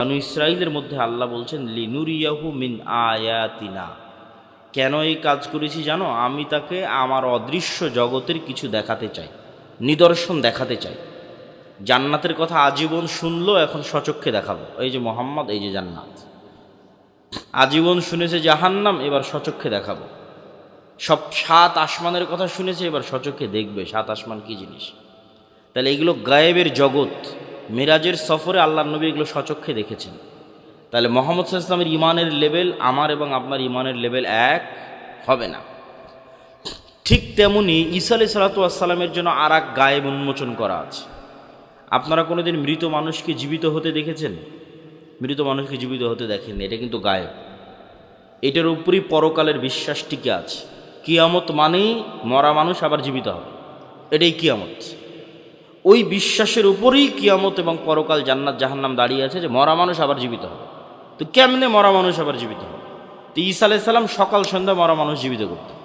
বানু ইসরাইলের মধ্যে আল্লাহ বলছেন লিনুরিয়াহু মিন আয়াতিনা। কেন এই কাজ করেছি জানো? আমি তাকে আমার অদৃশ্য জগতের কিছু দেখাতে চাই, নিদর্শন দেখাতে চাই। জান্নাতের কথা আজীবন শুনলো, এখন সচক্ষে দেখাবো। এই যে মোহাম্মদ, এই যে জান্নাত। আজীবন শুনেছে জাহান্নাম, এবার সচক্ষে দেখাবো। সব 7 আসমানের কথা শুনেছে, এবার সচক্ষে দেখবে 7 আসমান কি জিনিস। তাহলে এগুলো গায়েবের জগৎ। মিরাজের সফরে আল্লাহর নবী এগুলো সচক্ষে দেখেছেন। তাহলে মুহাম্মদ সাল্লাল্লাহু আলাইহি ওয়াসাল্লামের ইমানের লেভেল আমার এবং আপনার ইমানের লেভেল এক হবে না। ঠিক তেমনি ঈসা আলাইহিস সালাতু ওয়াস সালামের জন্য আর এক গায়েব উন্মোচন করা আছে। আপনারা কোনোদিন মৃত মানুষকে জীবিত হতে দেখেছেন? মৃত মানুষকে জীবিত হতে দেখেননি, এটা কিন্তু গায়েব। এটার উপরই পরকালের বিশ্বাস টিকে আছে। কিয়ামত মানেই মরা মানুষ আবার জীবিত হবে, এটাই কিয়ামত। ওই বিশ্বাসের উপরেই কিয়ামত এবং পরকাল, জান্নাত জাহান্নাম দাঁড়িয়ে আছে, যে মরা মানুষ আবার জীবিত হবে। তো কেমনে মরা মানুষ আবার জীবিত হবে? তো ঈসা আলাইহিস সালাম সকাল সন্ধ্যা মরা মানুষ জীবিত করতেন।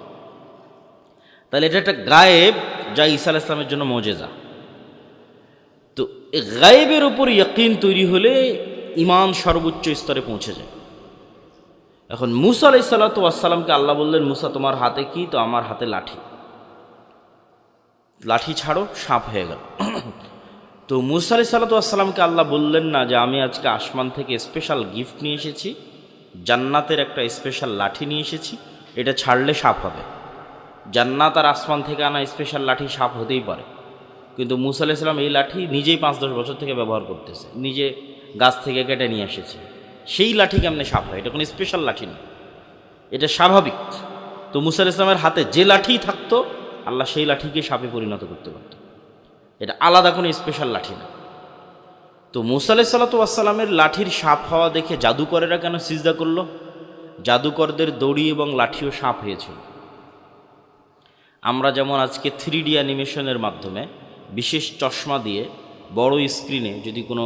তাহলে এটা একটা গায়েব, যা ঈসা আলাইহিস সালামের জন্য মুজিজা। তো এই গায়েবের উপর ইয়াকিন তৈরি হলে ঈমান সর্বোচ্চ স্তরে পৌঁছে যায়। এখন মুসা আলাইহিস সালাতু ওয়াস সালামকে আল্লাহ বললেন, মুসা তোমার হাতে কি? তো আমার হাতে লাঠি। লাঠি ছাড়ো, সাপ হয়ে গেল। তো মুসা আলাইহিস সালাতু ওয়াস সালামকে আল্লাহ বললেন না যে আমি আজকে আসমান থেকে স্পেশাল গিফট নিয়ে এসেছি, জান্নাতের একটা স্পেশাল লাঠি নিয়ে এসেছি, এটা ছাড়লে সাপ হবে। জান্নাত আর আসমান থেকে আনা স্পেশাল লাঠি সাপ হতেই পারে, কিন্তু মুসা আলাইহিস সালাম এই লাঠি নিজেই 5-10 বছর থেকে ব্যবহার করতেছে, নিজে গাছ থেকে কেটে নিয়ে এসেছে। সেই লাঠি কেমনে সাপ হয়? এটা কোনো স্পেশাল লাঠি না, এটা স্বাভাবিক। তো মুসা আলাইহিস সালামের হাতে যে লাঠি থাকতো, আল্লাহ সেই লাঠিকে সাপে পরিণত করতে পারত। এটা আলাদা কোনো স্পেশাল লাঠি না। তো মুসা আলাইহিস সালাতু ওয়াস সালামের লাঠির সাপ হওয়া দেখে জাদুকরেরা কেন সিজদা করলো? জাদুকরদের দড়ি এবং লাঠিও সাপ হয়েছিল। আমরা যেমন আজকে 3D অ্যানিমেশনের মাধ্যমে বিশেষ চশমা দিয়ে বড় স্ক্রিনে যদি কোনো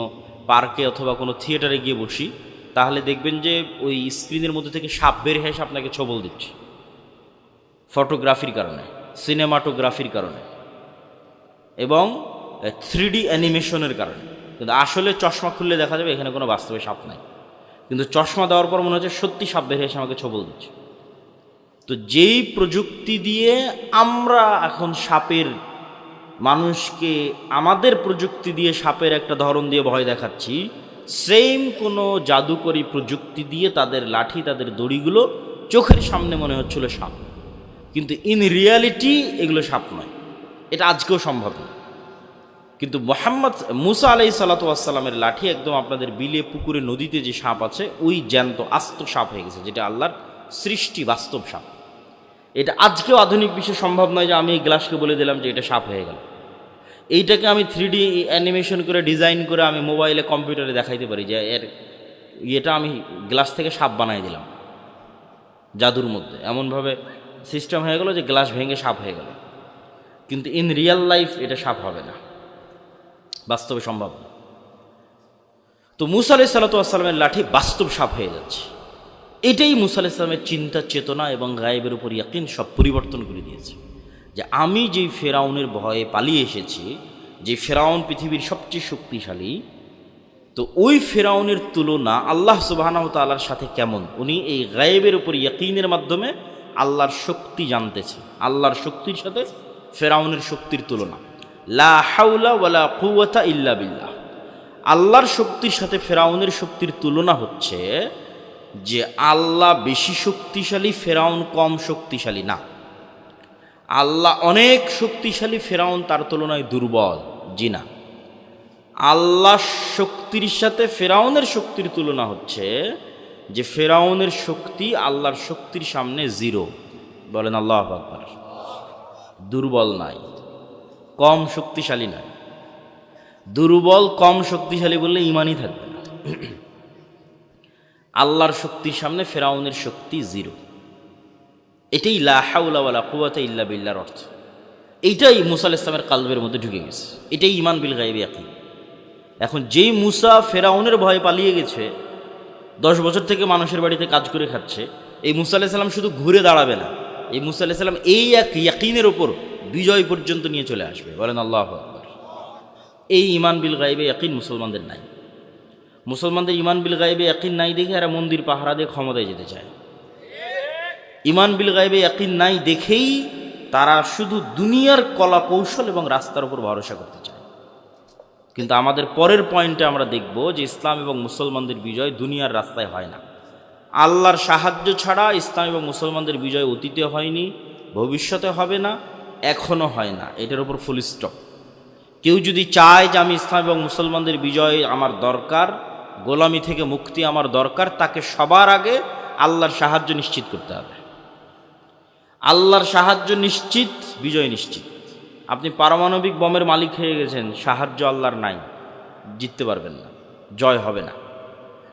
পার্কে অথবা কোনো থিয়েটারে গিয়ে বসি, তাহলে দেখবেন যে ওই স্ক্রিনের মধ্যে থেকে সাপ বের হয়ে আপনাকে ছবল দিচ্ছে, ফটোগ্রাফির কারণে, সিনেমাটোগ্রাফির কারণে এবং 3D অ্যানিমেশনের কারণে। কিন্তু আসলে চশমা খুললে দেখা যাবে এখানে কোনো বাস্তবে সাপ নাই, কিন্তু চশমা দেওয়ার পর মনে হচ্ছে সত্যি সাপ বের হয়ে আমাকে ছবল দিচ্ছে। তো যেই প্রযুক্তি দিয়ে আমরা এখন সাপের, মানুষকে আমাদের প্রযুক্তি দিয়ে সাপের একটা ধরন দিয়ে ভয় দেখাচ্ছি, সেম কোনো জাদুকরী প্রযুক্তি দিয়ে তাদের লাঠি, তাদের দড়িগুলো চোখের সামনে মনে হচ্ছিল সাপ, কিন্তু ইন রিয়ালিটি এগুলো সাপ নয়। এটা আজকেও সম্ভব না। কিন্তু মুসা আলাইহিস সালাতু ওয়াস সালামের লাঠি একদম আপনাদের বিলে, পুকুরে, নদীতে যে সাপ আছে ওই জ্যান্ত আস্ত সাপ হয়ে গেছে, যেটা আল্লাহর সৃষ্টি, বাস্তব সাপ। এটা আজকেও আধুনিক বিশ্বে সম্ভব নয় যে আমি এই গ্লাসকে বলে দিলাম যে এটা সাপ হয়ে গেল। এইটাকে আমি 3D অ্যানিমেশন করে, ডিজাইন করে আমি মোবাইলে, কম্পিউটারে দেখাইতে পারি যে এটা আমি গ্লাস থেকে সাপ বানাই দিলাম জাদুর মধ্যে। এমনভাবে সিস্টেম হয়ে গেল যে গ্লাস ভেঙে সাপ হয়ে গেল, কিন্তু ইন রিয়েল লাইফ এটা সাপ হবে না, বাস্তবে সম্ভব না। তো মুসা আলাইহিস সালাতু ওয়াস সালামের লাঠি বাস্তব সাপ হয়ে যাচ্ছে। এটাই মুসা আলাইহিস সালামের চিন্তা, চেতনা এবং গায়েবের উপর ইয়াকিন সব পরিবর্তন করে দিয়েছে। যে আমি যেই ফেরাউনের ভয়ে পালিয়ে এসেছি, যে ফেরাউন পৃথিবীর সবচেয়ে শক্তিশালী, তো ওই ফেরাউনের তুলনা আল্লাহ সুবহানাহু ওয়া তাআলার সাথে কেমন? উনি এই গায়েবের উপর ইয়াকিনের মাধ্যমে আল্লাহর শক্তি জানতেছে। আল্লাহর শক্তির সাথে ফেরাউনের শক্তির তুলনা, লা হাওলা ওয়ালা কুওয়াতা ইল্লা বিল্লাহ। আল্লাহর শক্তির সাথে ফেরাউনের শক্তির তুলনা হচ্ছে যে আল্লাহ বেশি শক্তিশালী, ফেরাউন কম শক্তিশালী না। আল্লাহ অনেক শক্তিশালী, ফেরাউন তার তুলনায় দুর্বল। জি না, আল্লাহ শক্তির সাথে ফেরাউনের শক্তির তুলনা হচ্ছে যে ফেরাউনের শক্তি আল্লাহর শক্তির সামনে জিরো। বলেন আল্লাহু আকবার। দুর্বল নাই, কম শক্তিশালী নাই। দুর্বল, কম শক্তিশালী বললে ইমানই থাকবে না। আল্লাহর শক্তির সামনে ফেরাউনের শক্তি জিরো। এটাই লা হাওলা ওয়ালা কুওয়াতা ইল্লা বিল্লাহর অর্থ। এইটাই মুসা আলাইহিস সালামের কালবের মধ্যে ঢুকে গেছে। এটাই ঈমান বিল গায়বি ইয়াকিন। এখন যেই মুসা ফেরাউনের ভয়ে পালিয়ে গেছে, 10 বছর থেকে মানুষের বাড়িতে কাজ করে খাচ্ছে, এই মুসা আলাইহিস সালাম শুধু ঘুরে দাঁড়াবে না, এই মুসা আলাইহিস সালাম এই এক ইয়াকিনের ওপর বিজয় পর্যন্ত নিয়ে চলে আসবে। বলেন আল্লাহু আকবার। এই ঈমান বিল গায়বি ইয়াকিন মুসলমানদের নাই। মুসলমানদের ইমান বিল গায়েবে ইয়াকিন নাই দেখে এরা মন্দির পাহারা দিয়ে ক্ষমতায় যেতে চায়। ইমান বিল গায়েবে ইয়াকিন নাই দেখেই তারা শুধু দুনিয়ার কলা কৌশল এবং রাস্তার উপর ভরসা করতে চায়। কিন্তু আমাদের পরের পয়েন্টে আমরা দেখব যে ইসলাম এবং মুসলমানদের বিজয় দুনিয়ার রাস্তায় হয় না। আল্লাহর সাহায্য ছাড়া ইসলাম এবং মুসলমানদের বিজয় অতীতে হয়নি, ভবিষ্যতে হবে না, এখনও হয় না। এটার উপর ফুল স্টপ। কেউ যদি চায় যে আমি ইসলাম এবং মুসলমানদের বিজয় আমার দরকার, গোলামি থেকে মুক্তি আমার দরকার, তাকে সবার আগে আল্লাহর সাহায্য নিশ্চিত করতে হবে। আল্লাহর সাহায্য নিশ্চিত, বিজয় নিশ্চিত। আপনি পারমাণবিক বোমের মালিক হয়ে গেছেন, সাহায্য আল্লাহর নাই, জিততে পারবেন না, জয় হবে না।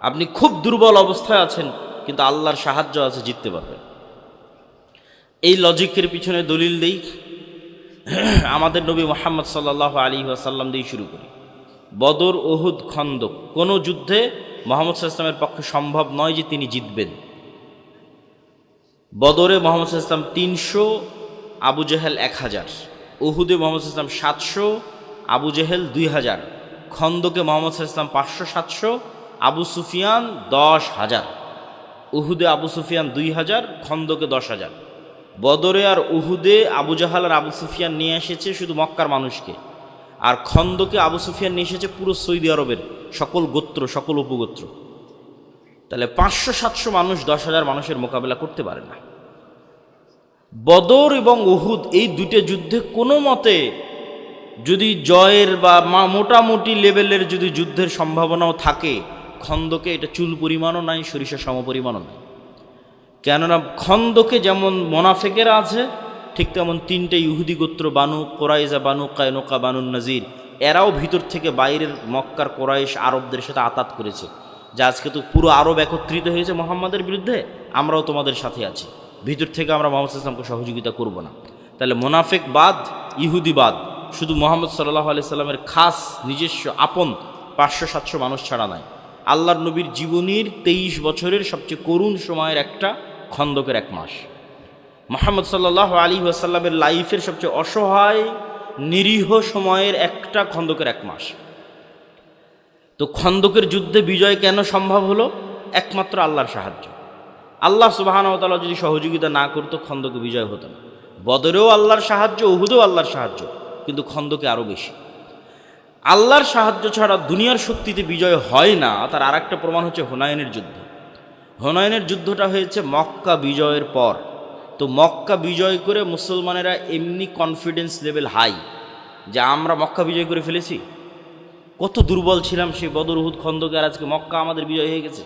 আপনি খুব দুর্বল অবস্থায় আছেন, কিন্তু আল্লাহর সাহায্য আছে, জিততে পারবেন। এই লজিকের পিছনে দলিল দেই, আমাদের নবী মুহাম্মদ সাল্লাল্লাহু আলাইহি ওয়াসাল্লাম দিয়ে শুরু করি। বদর, উহুদ, খন্দক, কোনো যুদ্ধে মুহাম্মদ সাল্লাল্লাহু আলাইহি ওয়াসাল্লামের পক্ষে সম্ভব নয় যে তিনি জিতবেন। বদরে মুহাম্মদ সাল্লাল্লাহু আলাইহি ওয়াসাল্লাম 300, আবু জেহেল 1000, উহুদে মুহাম্মদ সাল্লাল্লাহু আলাইহি ওয়াসাল্লাম 700, আবু জেহেল 2000, খন্দকে মুহাম্মদ সাল্লাল্লাহু আলাইহি ওয়াসাল্লাম 500-700, আবু সুফিয়ান 10,000। উহুদে আবু সুফিয়ান 2000, খন্দকে 10,000। বদরে আর উহুদে আবু জাহাল আর আবু সুফিয়ান নিয়ে এসেছে শুধু মক্কার মানুষকে, আর খন্দকে আবু সুফিয়ান নিয়ে এসেছে পুরো সৌদি আরবের সকল গোত্র, সকল উপগোত্র। তাহলে 500-700 মানুষ 10,000 মানুষের মোকাবেলা করতে পারে না। বদর এবং উহুদ এই দুটো যুদ্ধে কোনো মতে যদি জয়ের বা মোটামুটি লেভেলের যদি যুদ্ধের সম্ভাবনাও থাকে, খন্দকে এটা চুল পরিমাণও নাই, সরিষা সম পরিমাণও নাই। কেননা খন্দকে যেমন মোনাফেকেরা আছে, ঠিক তেমন 3টে ইহুদি গোত্র, বানু কোরাইজা, বানু কায়নুকা, বানু নাজির, এরাও ভিতর থেকে বাইরের মক্কার কোরাইশ আরবদের সাথে আতাত করেছে যে আজকে তো পুরো আরব একত্রিত হয়েছে মোহাম্মদের বিরুদ্ধে, আমরাও তোমাদের সাথে আছি, ভিতর থেকে আমরা মোহাম্মদ সাল্লাল্লাহু আলাইহি ওয়াসাল্লামকে সহযোগিতা করব না। তাহলে মোনাফেক বাদ, ইহুদি বাদ, শুধু মোহাম্মদ সাল্লাল্লাহু আলাইহি ওয়াসাল্লামের খাস নিজস্ব আপন 500-700 মানুষ ছাড়া নাই। আল্লাহর নবীর জীবনীর 23 বছরের সবচেয়ে করুণ সময়ের একটা খন্দকের 1 মাস। মুহাম্মদ সাল্লাল্লাহু আলাইহি ওয়াসাল্লামের লাইফের সবচেয়ে অসহায় নিরীহ সময়ের একটা খন্দকের 1 মাস। তো খন্দকের যুদ্ধে বিজয় কেন সম্ভব হলো? একমাত্র আল্লাহর সাহায্য। আল্লাহ সুবহানাহু ওয়া তাআলা যদি সহযোগিতা না করতো, খন্দকে বিজয় হতো না। বদরেও আল্লাহর সাহায্য, উহুদেও আল্লাহর সাহায্য, কিন্তু খন্দকে আরও বেশি। আল্লাহর সাহায্য ছাড়া দুনিয়ার শক্তিতে বিজয় হয় না। তার আর একটা প্রমাণ হচ্ছে হুনাইনের যুদ্ধ। হুনাইনের যুদ্ধটা হয়েছে মক্কা বিজয়ের পর। তো মক্কা বিজয় করে মুসলমানেরা এমনি কনফিডেন্স লেভেল হাই যে আমরা মক্কা বিজয় করে ফেলেছি। কত দুর্বল ছিলাম সেই বদর, উহুদ, খন্দকে, আর আজকে মক্কা আমাদের বিজয় হয়ে গেছে,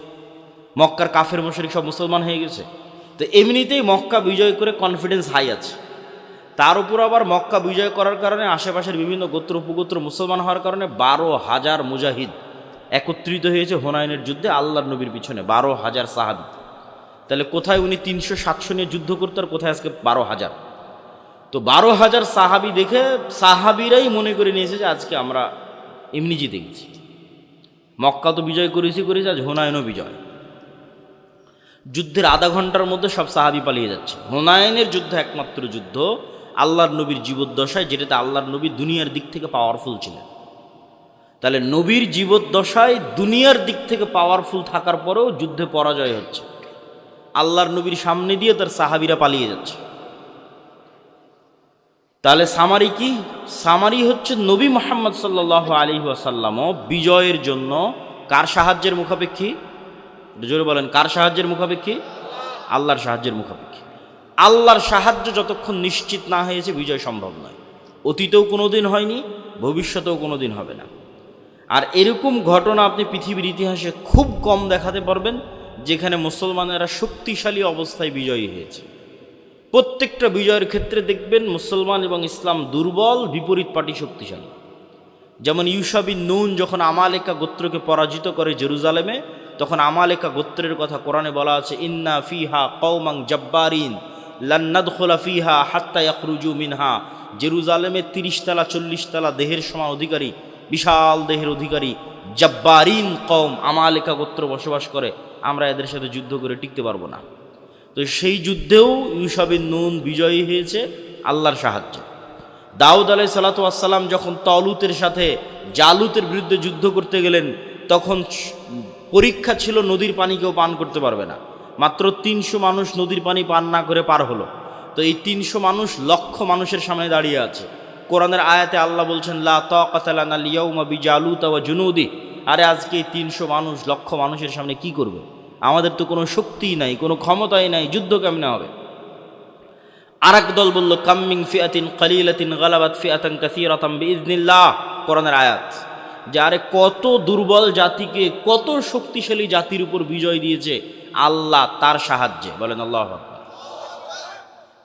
মক্কার কাফের মুশরিক সব মুসলমান হয়ে গেছে। তো এমনিতেই মক্কা বিজয় করে কনফিডেন্স হাই আছে। তার উপর আবার মক্কা বিজয় করার কারণে আশেপাশের বিভিন্ন গোত্র উপগোত্র মুসলমান হওয়ার কারণে 12,000 মুজাহিদ একত্রিত হয়েছে হুনাইনের যুদ্ধে আল্লাহর নবীর পিছনে, 12,000 সাহাবী। তাহলে কোথায় উনি 300-700 নিয়ে যুদ্ধ করতো আর কোথায় আজকে 12,000? তো 12,000 সাহাবী দেখে সাহাবীরাই মনে করে নিয়েছে যে আজকে আমরা এমনি জিতে গেছি। মক্কা তো বিজয় করেছি, আজ হুনাইনও বিজয়। যুদ্ধের আধা ঘন্টার মধ্যে সব সাহাবী পালিয়ে যাচ্ছে। হুনাইনের যুদ্ধ একমাত্র যুদ্ধ আল্লাহর নবীর জীবদ্দশায়, যেটাতে আল্লাহর নবী দুনিয়ার দিক থেকে পাওয়ারফুল ছিলেন। তাহলে নবীর জীবদ্দশায় দুনিয়ার দিক থেকে পাওয়ারফুল থাকার পরেও যুদ্ধে পরাজয় হচ্ছে, আল্লাহর নবীর সামনে দিয়ে তার সাহাবীরা পালিয়ে যাচ্ছে। তাহলে সামারি কি? সামারি হচ্ছে নবী মুহাম্মদ সাল্লাল্লাহু আলাইহি ওয়াসাল্লামও বিজয়ের জন্য কার সাহায্যের মুখাপেক্ষী? জোরে বলেন, কার সাহায্যের মুখাপেক্ষী? আল্লাহর সাহায্যের মুখাপেক্ষী। আল্লাহর সাহায্য যতক্ষণ নিশ্চিত না হয়েছে বিজয় সম্ভব নয়। অতীতেও কোনোদিন হয়নি, ভবিষ্যতেও কোনোদিন হবে না। আর এরকম ঘটনা আপনি পৃথিবীর ইতিহাসে খুব কম দেখাতে পারবেন যেখানে মুসলমানেরা শক্তিশালী অবস্থায় বিজয়ী হয়েছে। প্রত্যেকটা বিজয়ের ক্ষেত্রে দেখবেন মুসলমান এবং ইসলাম দুর্বল, বিপরীত পার্টি শক্তিশালী। যেমন ইউশা বিন নুন যখন আমালেকা গোত্রকে পরাজিত করে জেরুজালেমে, তখন আমালেকা গোত্রের কথা কোরআনে বলা আছে, ইন্না ফিহা কওমান জাব্বারিন লান নাদখুলা ফিহা হাত্তা ইয়াখরুজু মিনহা। জেরুজালেমে 30 তলা 40 তলা দেহের সমান অধিকারী, বিশাল দেহের অধিকারী জাব্বারিন কওম, আমালেকা গোত্র বসবাস করে, আমরা এদের সাথে যুদ্ধ করে টিকতে পারবো না। তো সেই যুদ্ধেও ইউশা বিন নুন বিজয়ী হয়েছে আল্লাহর সাহায্যে। দাউদ আলাইহিস সালাতু ওয়াস সালাম যখন তালুতের সাথে জালুতের বিরুদ্ধে যুদ্ধ করতে গেলেন, তখন পরীক্ষা ছিল, নদীর পানি কেউ পান করতে পারবে না। মাত্র 300 মানুষ নদীর পানি পান না করে পার হলো। তো এই 300 মানুষ লক্ষ মানুষের সামনে দাঁড়িয়ে আছে। কোরআনের আয়াতে আল্লাহ বলছেন, লা তাকাতা লানা আল-ইয়াউমা বিজালুতা ওয়া জুনুদি। আরে আজকে এই 300 মানুষ লক্ষ মানুষের সামনে কি করবে? আমাদের তো কোনো শক্তিই নাই, কোনো ক্ষমতাই নাই, যুদ্ধ কেমনে হবে? আর এক দল বলল, কাম্মিং ফিআতিন কালিলাতিন গালাবাত ফিআতান কাসীরাতান বিইজনিল্লাহ। কোরআনের আয়াত যে আরে কত দুর্বল জাতিকে কত শক্তিশালী জাতির উপর বিজয় দিয়েছে আল্লাহ তার সাহায্যে। বলেন আল্লাহু আকবার।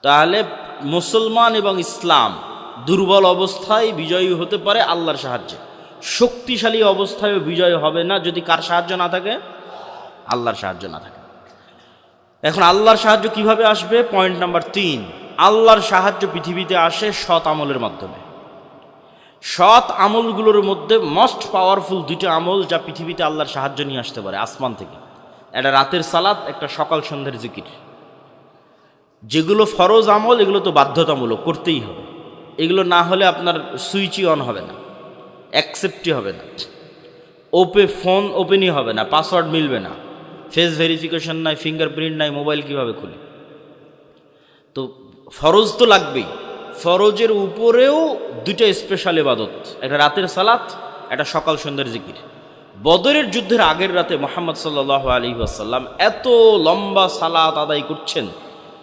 তাহলে মুসলমান এবং ইসলাম দুর্বল অবস্থায় বিজয়ী হতে পারে আল্লাহর সাহায্যে, শক্তিশালী অবস্থায় বিজয় হবে না যদি কার সাহায্য না থাকে? আল্লাহর সাহায্য না থাকে। এখন আল্লাহর সাহায্য কিভাবে আসবে? পয়েন্ট নাম্বার 3, আল্লাহর সাহায্য পৃথিবীতে আসে সৎ আমলের মাধ্যমে। সৎ আমলগুলোর মধ্যে মোস্ট পাওয়ারফুল 2টা আমল যা পৃথিবীতে আল্লাহর সাহায্য নিয়ে আসতে পারে আসমান থেকে, একটা রাতের সালাত, একটা সকাল সন্ধ্যার জিকির। যেগুলো ফরজ আমল এগুলো তো বাধ্যতামূলক, করতেই হবে। এগুলো না হলে আপনার সুইচই অন হবে না, অ্যাকসেপ্টই হবে না, ফোন ওপেনই হবে না, পাসওয়ার্ড মিলবে না, ফেস ভেরিফিকেশন নাই, ফিঙ্গারপ্রিন্ট নাই, মোবাইল কিভাবে খুলে? তো ফরজ তো লাগবেই। ফরজের উপরেও 2টা স্পেশাল ইবাদত, একটা রাতের সালাত, একটা সকাল সন্ধ্যার জিকির। বদরের যুদ্ধের আগের রাতে মুহাম্মদ সাল্লাল্লাহু আলাইহি ওয়াসাল্লাম এত লম্বা সালাত আদায় করছেন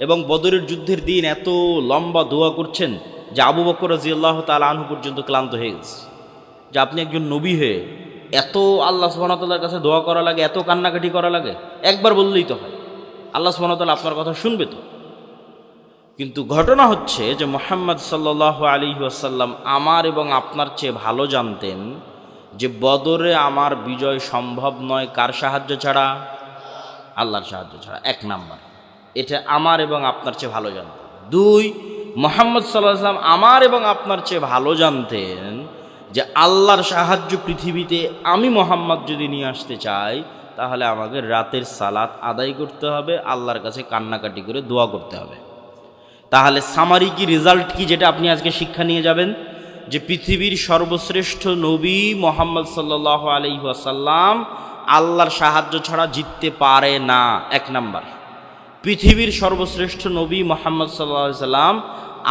এবং বদরের যুদ্ধের দিন এত লম্বা দোয়া করছেন যে আবু বকর রাদিয়াল্লাহু তাআলা আনহু পর্যন্ত ক্লান্ত হয়ে গেছে। যে আপনি একজন নবী হয়ে এত আল্লাহ সুবহানাহু ওয়া তাআলার কাছে দোয়া করা লাগে, এত কান্নাকাটি করা লাগে? একবার বললেই তো হয়, আল্লাহ সুবহানাহু ওয়া তাআলা আপনার কথা শুনবে তো। কিন্তু ঘটনা হচ্ছে যে মুহাম্মদ সাল্লাল্লাহু আলাইহি ওয়াসাল্লাম আমার এবং আপনার চেয়ে ভালো জানতেন যে বদরে আমার বিজয় সম্ভব নয় কার সাহায্য ছাড়া? আল্লাহর সাহায্য ছাড়া। 1 নাম্বার, এটা আমার এবং আপনার চেয়ে ভালো জানতেন। 2, মুহাম্মদ সাল্লাল্লাহু আলাইহি ওয়াসাল্লাম আমার এবং আপনার চেয়ে ভালো জানতেন যে আল্লাহর সাহায্য পৃথিবীতে আমি মুহাম্মদ যদি নিয়ে আসতে চাই তাহলে আমাকে রাতের সালাত আদায় করতে হবে, আল্লাহর কাছে কান্নাকাটি করে দোয়া করতে হবে। তাহলে সামারি কি, রেজাল্ট কি, যেটা আপনি আজকে শিক্ষা নিয়ে যাবেন? যে পৃথিবীর সর্বশ্রেষ্ঠ নবী মুহাম্মদ সাল্লাল্লাহু আলাইহি ওয়াসাল্লাম আল্লাহর সাহায্য ছাড়া জিততে পারে না। 1 নাম্বার, পৃথিবীর সর্বশ্রেষ্ঠ নবী মুহাম্মদ সাল্লাল্লাহু আলাইহি ওয়াসাল্লাম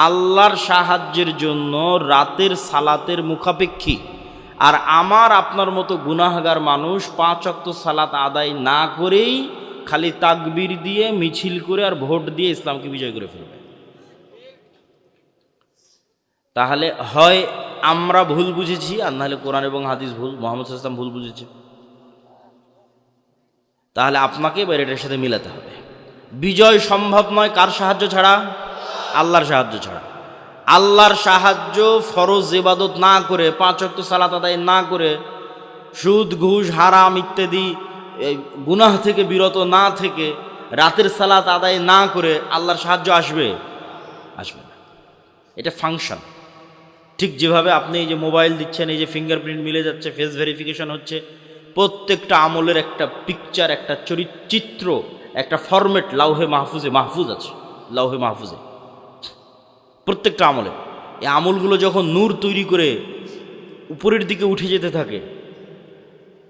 আল্লাহর সাহায্যের জন্য রাতের সালাতের মুখাপেক্ষী। আর আমার আপনার মতো গুনাহগার মানুষ 5 ওয়াক্ত সালাত আদায় না করেই খালি তাকবীর দিয়ে, মিছিল করে আর ভোট দিয়ে ইসলামকে বিজয় করে ফেলবে। তাহলে হয় আমরা ভুল বুঝেছি, আর নাহলে কোরআন এবং হাদিস ভুল, মুহাম্মদ সাল্লাল্লাহু আলাইহি ওয়াসাল্লাম ভুল বুঝেছে। তাহলে আপনাকে এবার এটার সাথে মিলাতে হবে। বিজয় সম্ভব নয় কার সাহায্য ছাড়া? আল্লাহর সাহায্য ছাড়া। আল্লাহর সাহায্য ফরজ ইবাদত না করে, 5 ওয়াক্ত সালাত আদায় না করে, সুদ ঘুষ হারাম ইত্যাদি গুনাহ থেকে বিরত না থেকে, রাতের সালাত আদায় না করে আল্লাহর সাহায্য আসবে? আসবে না। এটা ফাংশন। ঠিক যেভাবে আপনি এই যে মোবাইল দিচ্ছেন, এই যে ফিঙ্গারপ্রিন্ট মিলে যাচ্ছে, ফেস ভেরিফিকেশন হচ্ছে, প্রত্যেকটা আমলের একটা পিকচার, একটা চিত্র, একটা ফরম্যাট লাউহে মাহফুজে মাহফুজ আছে। লাউহে মাহফুজে প্রত্যেকটা আমলে, এই আমলগুলো যখন নূর তৈরি করে উপরের দিকে উঠে যেতে থাকে,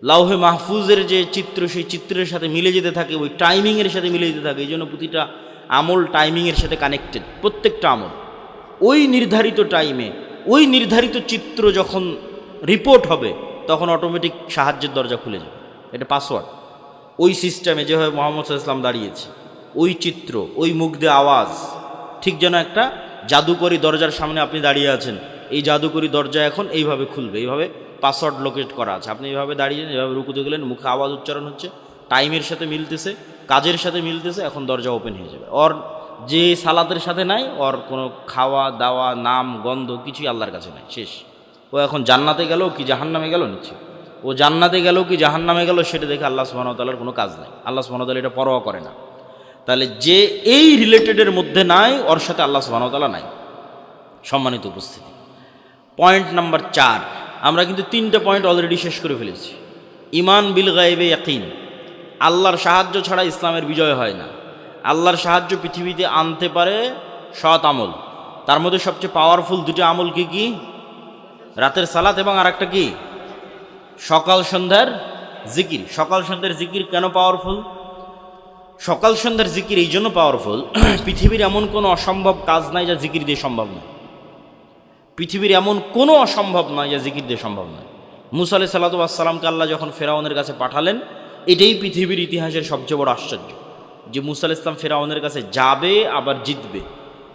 লাউহে মাহফুজের যে চিত্র সেই চিত্রের সাথে মিলে যেতে থাকে, ওই টাইমিংয়ের সাথে মিলে যেতে থাকে। এই জন্য প্রতিটা আমল টাইমিংয়ের সাথে কানেক্টেড। প্রত্যেকটা আমল ওই নির্ধারিত টাইমে, ওই নির্ধারিত চিত্র যখন রিপোর্ট হবে তখন অটোমেটিক সাহায্যের দরজা খুলে যাবে। এটা পাসওয়ার্ড। ওই সিস্টেমে যেভাবে মুহাম্মদ সাল্লাল্লাহু আলাইহি ওয়াসাল্লাম দাঁড়িয়েছে, ওই চিত্র, ওই মুখ দিয়ে আওয়াজ, ঠিক যেন একটা জাদুকরি দরজার সামনে আপনি দাঁড়িয়ে আছেন। এই জাদুকরি দরজা এখন এইভাবে খুলবে, এইভাবে পাসওয়ার্ড লোকেট করা আছে। আপনি এইভাবে দাঁড়িয়ে, এইভাবে রুকুতে গেলেন, মুখে আওয়াজ উচ্চারণ হচ্ছে, টাইমের সাথে মিলতেছে, কাজের সাথে মিলতেছে, এখন দরজা ওপেন হয়ে যাবে। ওর যে সালাতের সাথে নাই, ওর কোনো খাওয়া দাওয়া, নাম গন্ধ কিছুই আল্লাহর কাছে নাই, শেষ। ও এখন জান্নাতে গেল কি জাহান্নামে গেল নিচ্ছে, ও জান্নাতে গেল কি জাহান্নামে গেল সেটা দেখে আল্লাহ সুবহানাহু ওয়া তাআলার কোনো কাজ নাই। আল্লাহ সুবহানাহু ওয়া তাআলা এটা পরোয়া করে না। তাহলে যে এই রিলেটেডের মধ্যে নাই, ওর সাথে আল্লাহ সুবহানাহু ওয়া তাআলা নাই। সম্মানিত উপস্থিতি, পয়েন্ট নাম্বার 4, আমরা কিন্তু 3টা পয়েন্ট অলরেডি শেষ করে ফেলেছি। ইমান বিল গায়বে ইয়াকিন, আল্লাহর সাহায্য ছাড়া ইসলামের বিজয় হয় না। আল্লাহর সাহায্য পৃথিবীতে আনতে পারে সৎ আমল। তার মধ্যে সবচেয়ে পাওয়ারফুল 2টা আমল কি কি? রাতের সালাত এবং আরেকটা কি? সকাল সন্ধ্যার জিকির, সকাল সন্ধ্যার জিকির কেন পাওয়ারফুল? সকাল সন্ধ্যার জিকির এই জন্য পাওয়ারফুল, পৃথিবীর এমন কোনো অসম্ভব কাজ নাই যা জিকির দিয়ে সম্ভব নয়। পৃথিবীর এমন কোনো অসম্ভব নয় যা জিকির দিয়ে সম্ভব নয়। মুসা আলাইহিস সালাতু ওয়াস সালামকে আল্লাহ যখন ফেরাউনের কাছে পাঠালেন, এটাই পৃথিবীর ইতিহাসের সবচেয়ে বড় আশ্চর্য যে মুসা আলাইহিস সালাম ফেরাউনের কাছে যাবে আবার জিতবে।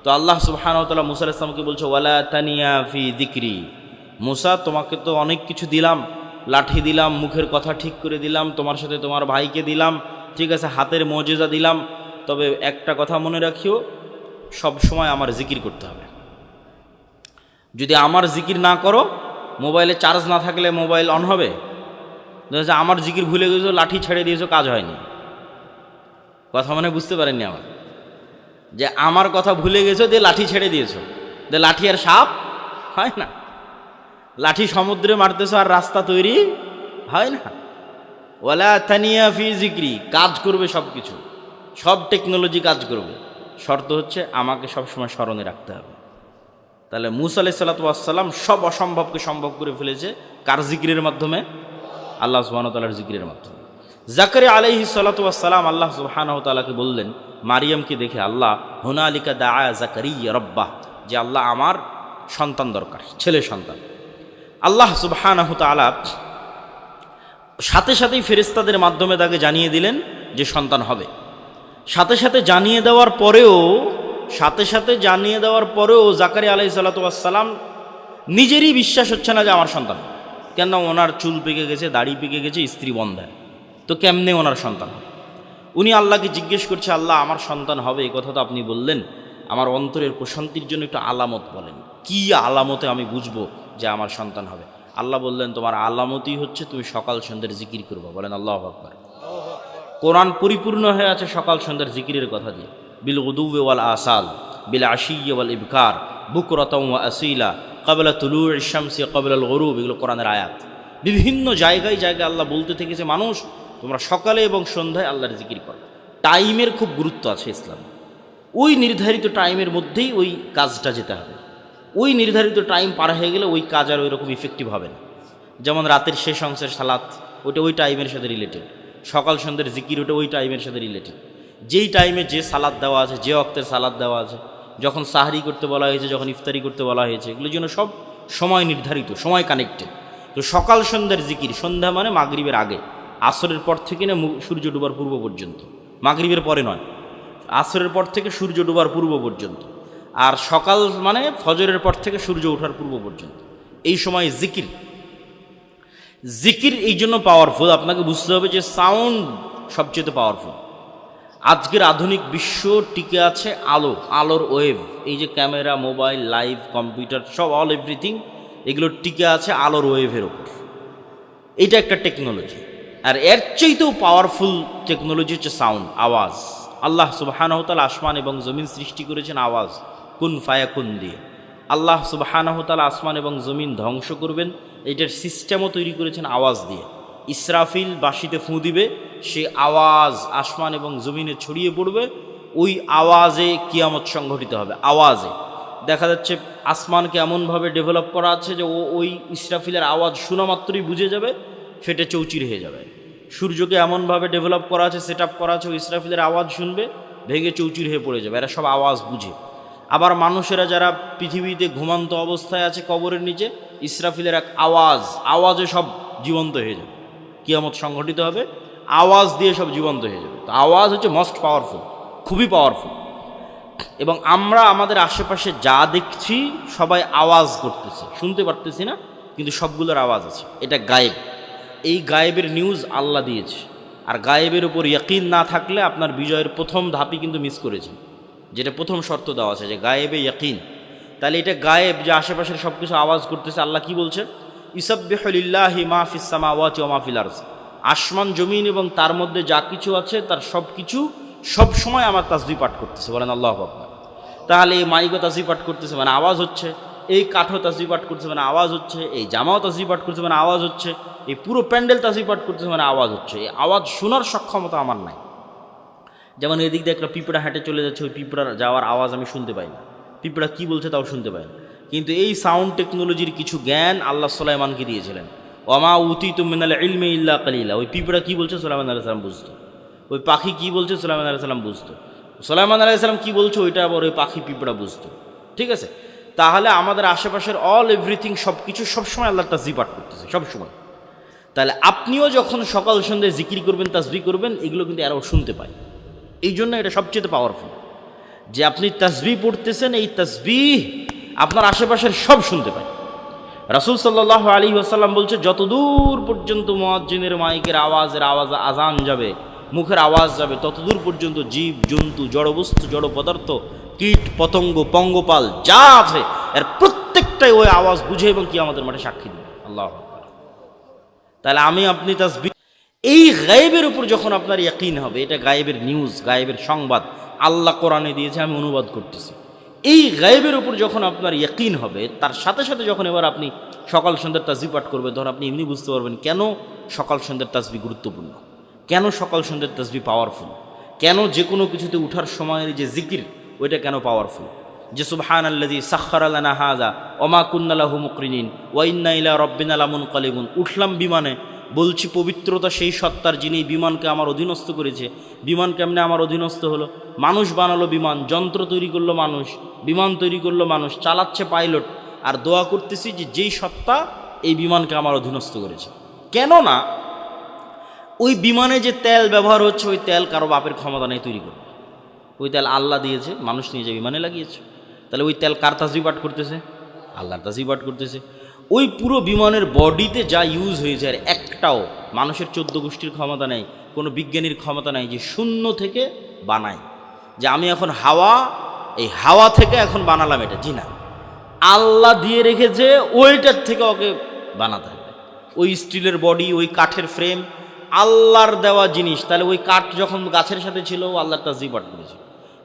তো আল্লাহ সুবহানাহু ওয়া তাআলা মুসা আলাইহিস সালামকে বলছে, ওয়ালা তানিয়া ফি যিকরি, মুসা তোমাকে তো অনেক কিছু দিলাম, লাঠি দিলাম, মুখের কথা ঠিক করে দিলাম, তোমার সাথে তোমার ভাইকে দিলাম, ঠিক আছে, হাতের মজেজা দিলাম, তবে একটা কথা মনে রাখিও, সব সময় আমার জিকির করতে হবে। যদি আমার জিকির না করো, মোবাইলে চার্জ না থাকলে মোবাইল অন হবে? আমার জিকির ভুলে গেছো, লাঠি ছেড়ে দিয়েছো, কাজ হয়নি। কথা মনে বুঝতে পারেননি আমার, যে আমার কথা ভুলে গেছো দিয়ে লাঠি ছেড়ে দিয়েছো, যে লাঠি আর সাপ হয় না, লাঠি সমুদ্রে মারতেছো আর রাস্তা তৈরি হয় না। ওয়ালা তানিয়া ফি যিকরি, কাজ করবে সব কিছু, সব টেকনোলজি কাজ করবে, শর্ত হচ্ছে আমাকে সবসময় স্মরণে রাখতে হবে। তাহলে মুসা আলাইহিস সালাতু ওয়াস সালাম সব অসম্ভবকে সম্ভব করে ফেলেছে কার জিকিরের মাধ্যমে? আল্লাহ সুবহানাহু ওয়া তাআলার জিকিরের মাধ্যমে। জাকারিয়া আলাইহিস সালাতু ওয়াস সালাম আল্লাহ সুবহানাহু ওয়া তাআলাকে বললেন, মারিয়ামকে দেখে আল্লাহ, হুনালিকা দাআ জাকারিয়া রাব্বাহ, যে আল্লাহ আমার সন্তান দরকার, ছেলে সন্তান। আল্লাহ সুবহানাহু ওয়া তাআলা সাথে সাথেই ফেরেশতাদের মাধ্যমে তাকে জানিয়ে দিলেন যে সন্তান হবে। সাথে সাথে জানিয়ে দেওয়ার পরেও জাকারিয়া আলাইহিস সালাতু ওয়াস সালাম নিজেরই বিশ্বাস হচ্ছে না যে আমার সন্তান, কেন ওনার চুল পেকে গেছে, দাড়ি পেকে গেছে, স্ত্রী বন্ধায়, তো কেমনে ওনার সন্তান হবে? উনি আল্লাহকে জিজ্ঞেস করছে, আল্লাহ আমার সন্তান হবে এই কথা তো আপনি বললেন, আমার অন্তরের প্রশান্তির জন্য একটু আলামত বলেন, কি আলামতে আমি বুঝবো যে আমার সন্তান হবে? আল্লাহ বললেন, তোমার আলামতই হচ্ছে তুমি সকাল সন্ধ্যার জিকির করবা। বলেন আল্লাহু আকবার। কোরআন পরিপূর্ণ হয়ে আছে সকাল সন্ধ্যার জিকিরের কথা দিয়ে, বিল গুদুওয়ি ওয়াল আসাল, বিল আশিয়্যি ওয়াল ইবকার, বুকরাতাও ওয়া আসীলা, ক্বাবলা তুলুইশ শামসি ক্বাবলাল গুরুব, এগুলো কোরআনের আয়াত। বিভিন্ন জায়গায় আল্লাহ বলতে থেকেছে, মানুষ তোমরা সকালে এবং সন্ধ্যায় আল্লাহর জিকির করো। টাইমের খুব গুরুত্ব আছে ইসলামে। ওই নির্ধারিত টাইমের মধ্যেই ওই কাজটা যেতে হবে। ওই নির্ধারিত টাইম পার হয়ে গেলে ওই কাজ আর ওই রকম ইফেক্টিভ হবে না। যেমন রাতের শেষ অংশের সালাত, ওটা ওই টাইমের সাথে রিলেটেড। সকাল সন্ধ্যের জিকির, ওটা ওই টাইমের সাথে রিলেটেড। যেই টাইমে যে সালাদ দেওয়া আছে, যে ওয়াক্তের সালাদ দেওয়া আছে, যখন সাহরি করতে বলা হয়েছে, যখন ইফতারি করতে বলা হয়েছে, এগুলোর জন্য সব সময় নির্ধারিত, সময় কানেক্টেড। তো সকাল সন্ধ্যার জিকির, সন্ধ্যা মানে মাগরিবের আগে, আসরের পর থেকে না সূর্য ডুবার পূর্ব পর্যন্ত, মাগরিবের পরে নয়, আসরের পর থেকে সূর্য ডুবার পূর্ব পর্যন্ত। আর সকাল মানে ফজরের পর থেকে সূর্য ওঠার পূর্ব পর্যন্ত, এই সময় জিকির এই জন্য পাওয়ারফুল। আপনাকে বুঝতে হবে যে সাউন্ড সবচেয়ে পাওয়ারফুল। আজকের আধুনিক বিশ্ব টিকে আছে আলোর ওয়েভ। এই যে ক্যামেরা, মোবাইল, লাইভ, কম্পিউটার, সব অল এভরিথিং, এগুলো টিকে আছে আলোর ওয়েভের ওপর। এটা একটা টেকনোলজি। আর এর চাইতেও পাওয়ারফুল টেকনোলজি হচ্ছে সাউন্ড, আওয়াজ। আল্লাহ সুবহানাহু ওয়া তাআলা আসমান এবং জমিন সৃষ্টি করেছেন আওয়াজ, কুন ফায়াকুন দিয়ে। আল্লাহ সুবহানাহু ওয়া তাআলা আসমান এবং জমিন ধ্বংস করবেন, এটার সিস্টেমও তৈরি করেছেন আওয়াজ দিয়ে। ইসরাফিল বাঁশিতে ফুঁ দিবে, সে আওয়াজ আসমান এবং জমিনে ছড়িয়ে পড়বে, ওই আওয়াজে কিয়ামত সংঘটিত হবে। আওয়াজে দেখা যাচ্ছে আসমানকে এমনভাবে ডেভেলপ করা আছে যে ওই ইসরাফিলের আওয়াজ শোনা মাত্রই বুঝে যাবে, ফেটে চৌচির হয়ে যাবে। সূর্যকে এমনভাবে ডেভেলপ করা আছে, সেট আপ করা আছে, ওই ইসরাফিলের আওয়াজ শুনবে, ভেঙে চৌচির হয়ে পড়ে যাবে। এরা সব আওয়াজ বুঝে। আবার মানুষেরা যারা পৃথিবীতে ঘুমান্ত অবস্থায় আছে কবরের নিচে, ইসরাফিলের এক আওয়াজে সব জীবন্ত হয়ে যাবে। কিয়ামত সংঘটিত হবে, আওয়াজ দিয়ে সব জীবন্ত হয়ে যাবে। তো আওয়াজ হচ্ছে মোস্ট পাওয়ারফুল, খুবই পাওয়ারফুল। এবং আমরা আমাদের আশেপাশে যা দেখছি সবাই আওয়াজ করতেছে, শুনতে পারতেছি না, কিন্তু সবগুলোর আওয়াজ আছে। এটা গায়েব। এই গায়েবের নিউজ আল্লাহ দিয়েছে। আর গায়েবের উপর ইয়াকিন না থাকলে আপনার বিজয়ের প্রথম ধাপই কিন্তু মিস করেছেন, যেটা প্রথম শর্ত দেওয়া আছে, যে গায়েবে ইয়াকিন। তাহলে এটা গায়েব, যে আশেপাশের সব কিছু আওয়াজ করতেছে। আল্লাহ কি বলছে? ইসাব্বিহু লিল্লাহি মা ফিস সামাওয়াতি ওয়া মা ফিল আরজ। আসমান জমিন এবং তার মধ্যে যা কিছু আছে তার সব কিছু সব সময় আমার তাসবিহ পাঠ করতেছে। বলেন আল্লাহু আকবার। তাহলে এই মাইকও তাসবিহ পাঠ করতেছে মানে আওয়াজ হচ্ছে, এই কাঠও তাসবিহ পাঠ করতেছে মানে আওয়াজ হচ্ছে, এই জামাও তাসবিহ পাঠ করতেছে মানে আওয়াজ হচ্ছে, এই পুরো প্যান্ডেল তাসবিহ পাঠ করতেছে মানে আওয়াজ হচ্ছে। এই আওয়াজ শোনার সক্ষমতা আমার নাই। যেমন এদিক দিয়ে একটা পিঁপড়া হেঁটে চলে যাচ্ছে, ওই পিঁপড়ার যাওয়ার আওয়াজ আমি শুনতে পাই না, পিঁপড়া কী বলছে তাও শুনতে পাই না। কিন্তু এই সাউন্ড টেকনোলজির কিছু জ্ঞান আল্লাহ সুলাইমানকে দিয়েছিলেন। ওমা উতিতুম মিনাল ইলমি ইল্লা কালিলা। ওই পিঁপড়া কী বলছে সুলাইমান আলাইহিস সালাম বুঝতো, ওই পাখি কী বলছে সুলাইমান আলাইহিস সালাম বুঝতো, সুলাইমান আলাইহিস সালাম কী বলছে ওইটা আবার ওই পাখি পিঁপড়া বুঝতো। ঠিক আছে, তাহলে আমাদের আশেপাশের অল এভরিথিং সব কিছু সবসময় আল্লাহর তাসবিহ পাঠ করতেছে সবসময়। তাহলে আপনিও যখন সকাল সন্ধ্যায় জিকির করবেন, তাসবিহ করবেন, এগুলো কিন্তু আরও শুনতে পায়। এই জন্য এটা সবচেয়ে পাওয়ারফুল যে আপনি তাসবিহ পড়তেছেন, এই তাসবিহ আপনার আশেপাশের সব শুনতে পায়। রাসূল সাল্লাল্লাহু আলাইহি ওয়াসাল্লাম বলছে, যতদূর পর্যন্ত মুয়াজ্জিনের মাইকের আওয়াজ আজান যাবে, মুখের আওয়াজ যাবে, ততদূর পর্যন্ত জীব জন্তু, জড়বস্তু, জড় পদার্থ, কীট পতঙ্গ, পঙ্গপাল যা আছে এর প্রত্যেকটাই ওই আওয়াজ বুঝে এবং কিয়ামতের মাঠে সাক্ষী দেবে। আল্লাহু আকবার। তাহলে আমি আপনি তাসবিহ, এই গায়েবের উপর যখন আপনার ইয়াকিন হবে, এটা গায়েবের নিউজ, গায়েবের সংবাদ আল্লাহ কোরআনে দিয়েছে, আমি অনুবাদ করতেছি। এই গায়েবের উপর যখন আপনার ইয়াকিন হবে, তার সাথে সাথে যখন এবার আপনি সকাল সন্ধ্যার তাসবিহ পাঠ করবেন, তখন আপনি এমনি বুঝতে পারবেন কেন সকাল সন্ধ্যার তাসবিহ গুরুত্বপূর্ণ, কেন সকাল সন্ধ্যার তাসবিহ পাওয়ারফুল, কেন যে কোনো কিছুতে উঠার সময়ের যে জিকির ওইটা কেন পাওয়ারফুল। যে সুবহানাল্লাযী সাখখারা লানা হাযা ওয়া মা কুন্না লাহু মুকরিনিন ওয়া ইন্না ইলা রাব্বিনা লামুনকালিবুন। উঠলাম বিমানে, বলছি পবিত্রতা সেই সত্তার যিনি বিমানকে আমার অধীনস্থ করেছে। বিমান কেমনে আমার অধীনস্থ হলো? মানুষ বানালো বিমান, যন্ত্র তৈরি করলো মানুষ, বিমান তৈরি করলো মানুষ, চালাচ্ছে পাইলট, আর দোয়া করতেছি যে যেই সত্তা এই বিমানকে আমার অধীনস্থ করেছে। কেননা ওই বিমানে যে তেল ব্যবহার হচ্ছে, ওই তেল কারো বাপের ক্ষমতা নেই তৈরি করবে। ওই তেল আল্লাহ দিয়েছে, মানুষ নিয়ে যে বিমানে লাগিয়েছে। তাহলে ওই তেল কার তাসবিহ পাঠ করতেছে? আল্লাহর তাসবিহ পাঠ করতেছে। ওই পুরো বিমানের বডিতে যা ইউজ হয়েছে, আর একটাও মানুষের 14 গোষ্ঠীর ক্ষমতা নেই, কোনো বিজ্ঞানীর ক্ষমতা নেই যে শূন্য থেকে বানায়, যে আমি এখন হাওয়া, এই হাওয়া থেকে এখন বানালাম এটা। জি না, আল্লাহ দিয়ে রেখেছে, ওইটার থেকে ওকে বানাতে হবে। ওই স্টিলের বডি, ওই কাঠের ফ্রেম আল্লাহর দেওয়া জিনিস। তাহলে ওই কাঠ যখন গাছের সাথে ছিল, আল্লাহর তাসবিহ পাঠ করেছে।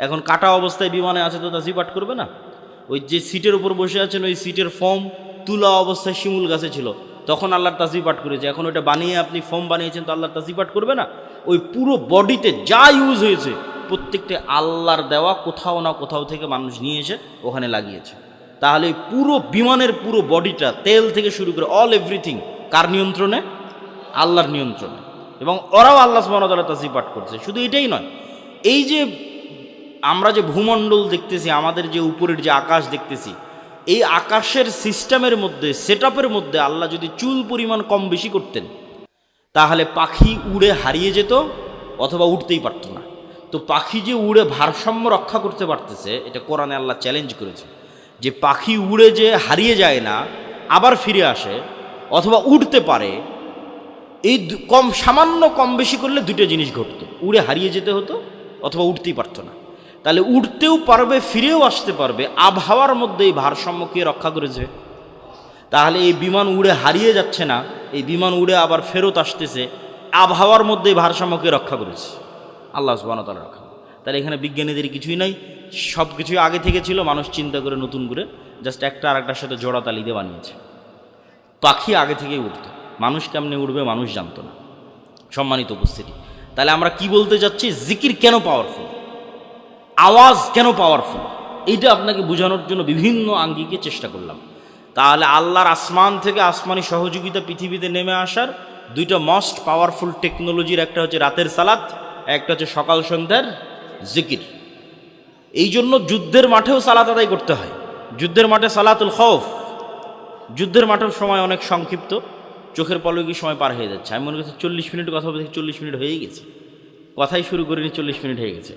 এখন কাটা অবস্থায় বিমানে আছে, তো তাসবিহ পাঠ করবে না? ওই যে সিটের উপর বসে আছেন, ওই সিটের ফোম তুলা অবস্থায় শিমুল গাছে ছিল, তখন আল্লাহর তাসবিহ পাঠ করেছে। এখন ওইটা বানিয়ে আপনি ফোম বানিয়েছেন, তো আল্লাহর তাসবিহ পাঠ করবে না? ওই পুরো বডিতে যা ইউজ হয়েছে প্রত্যেকটা আল্লাহর দেওয়া, কোথাও না কোথাও থেকে মানুষ নিয়ে এসে ওখানে লাগিয়েছে। তাহলে পুরো বিমানের পুরো বডিটা, তেল থেকে শুরু করে অল এভরিথিং কার নিয়ন্ত্রণে? আল্লাহর নিয়ন্ত্রণে। এবং ওরাও আল্লাহ সুবহানাহু ওয়া তাআলা তাসবিহ পাঠ করছে। শুধু এটাই নয়, এই যে আমরা যে ভূমণ্ডল দেখতেছি, আমাদের যে উপরের যে আকাশ দেখতেছি, এই আকাশের সিস্টেমের মধ্যে, সেটআপের মধ্যে আল্লাহ যদি চুল পরিমাণ কম বেশি করতেন, তাহলে পাখি উড়ে হারিয়ে যেত অথবা উঠতেই পারত না। তো পাখি যে উড়ে ভারসাম্য রক্ষা করতে পারতেছে, এটা কোরআনে আল্লাহ চ্যালেঞ্জ করেছে যে পাখি উড়ে যে হারিয়ে যায় না, আবার ফিরে আসে অথবা উঠতে পারে। এই সামান্য কম বেশি করলে দুটো জিনিস ঘটতো, উড়ে হারিয়ে যেতে হতো অথবা উঠতেই পারতো না। তাহলে উঠতেও পারবে, ফিরেও আসতে পারবে, আবহাওয়ার মধ্যে এই ভারসাম্যকে রক্ষা করেছে। তাহলে এই বিমান উড়ে হারিয়ে যাচ্ছে না, এই বিমান উড়ে আবার ফেরত আসতেছে, আবহাওয়ার মধ্যে এই ভারসাম্যকে রক্ষা করেছে আল্লাহ সুবহানাহু ওয়া তাআলা রক্ষা। তাহলে এখানে বিজ্ঞানীদের কিছুই নাই, সব কিছুই আগে থেকে ছিল, মানুষ চিন্তা করে নতুন করে জাস্ট একটা আর একটার সাথে জোড়া তালি দিয়ে বানিয়েছে। পাখি আগে থেকেই উঠতো, মানুষ কেমনে উঠবে মানুষ জানতো না। সম্মানিত উপস্থিতি, তাহলে আমরা কি বলতে যাচ্ছি? জিকির কেন পাওয়ারফুল, আওয়াজ কেন পাওয়ারফুল, এইটা আপনাকে বোঝানোর জন্য বিভিন্ন আঙ্গিকে চেষ্টা করলাম। তাহলে আল্লাহর আসমান থেকে আসমানি সহযোগিতা পৃথিবীতে নেমে আসার দুইটা মোস্ট পাওয়ারফুল টেকনোলজির, একটা হচ্ছে রাতের সালাত, একটা হচ্ছে সকাল সন্ধ্যার জিকির। এই জন্য যুদ্ধের মাঠেও সালাত আদায় করতে হয়। যুদ্ধের মাঠে সালাতুল খৌফ, যুদ্ধের মাঠের সময় অনেক সংক্ষিপ্ত, চোখের পলকে সময় পার হয়ে যাচ্ছে। আমি মনে করছি 40 মিনিট কথা বলতে 40 মিনিট হয়েই গেছে, কথাই শুরু করিনি 40 মিনিট হয়ে গেছে।